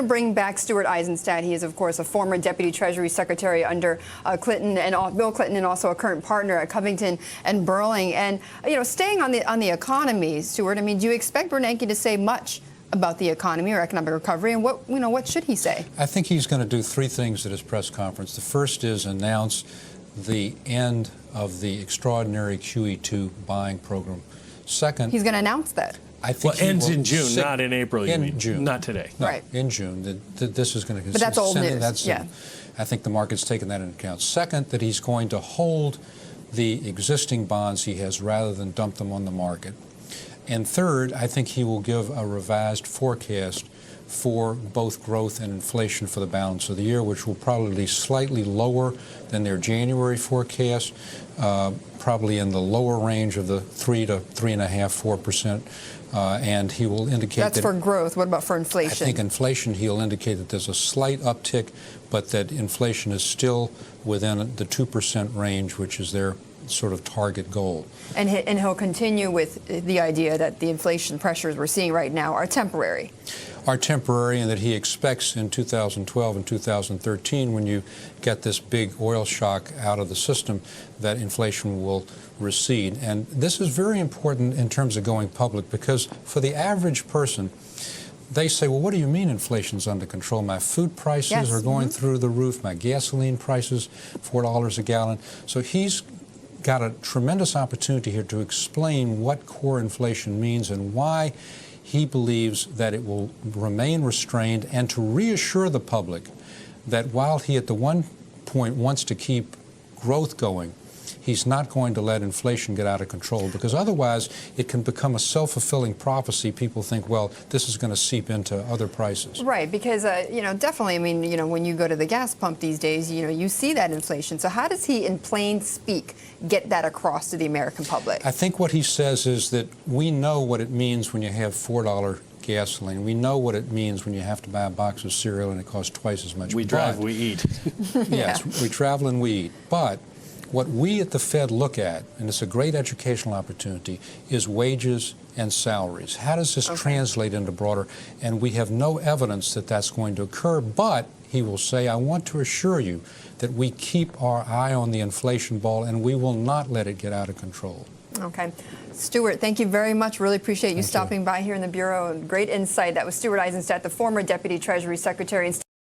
to bring back Stuart Eizenstat. He is, of course, a former Deputy Treasury Secretary under Clinton and Bill Clinton, and also a current partner at Covington and Burling. And staying on the economy, Stuart. I mean, do you expect Bernanke to say much about the economy or economic recovery, and what should he say? I think he's going to do three things at his press conference. The first is announce the end of the extraordinary QE2 buying program. Second, he's going to announce that. I think ends in June, not in April. In June, not today. No, right. In June. This is going to. But that's old news. Yeah. I think the market's taken that into account. Second, that he's going to hold the existing bonds he has rather than dump them on the market. And third, I think he will give a revised forecast for both growth and inflation for the balance of the year, which will probably be slightly lower than their January forecast, probably in the lower range of the 3 to 3.5%, 4%. And he will indicate that's for growth. What about for inflation? I think inflation, he'll indicate that there's a slight uptick, but that inflation is still within the 2% range, which is their sort of target goal. And he'll continue with the idea that the inflation pressures we're seeing right now are temporary. Are temporary, and that he expects in 2012 and 2013, when you get this big oil shock out of the system, that inflation will recede. And this is very important in terms of going public, because for the average person, they say, well, what do you mean inflation's under control? My food prices are going through the roof, my gasoline prices, $4 a gallon. So he's got a tremendous opportunity here to explain what core inflation means and why he believes that it will remain restrained, and to reassure the public that while he at the one point wants to keep growth going, he's not going to let inflation get out of control, because otherwise it can become a self-fulfilling prophecy. People think, well, this is going to seep into other prices. Right, because, definitely, I mean, when you go to the gas pump these days, you see that inflation. So how does he, in plain speak, get that across to the American public? I think what he says is that we know what it means when you have $4 gasoline. We know what it means when you have to buy a box of cereal and it costs twice as much. We drive, we eat. Yes, we travel and we eat. But what we at the Fed look at, and it's a great educational opportunity, is wages and salaries. How does this translate into broader? And we have no evidence that that's going to occur, but he will say, I want to assure you that we keep our eye on the inflation ball and we will not let it get out of control. Okay. Stuart, thank you very much. Really appreciate you stopping by here in the Bureau. Great insight. That was Stuart Eizenstat, the former Deputy Treasury Secretary.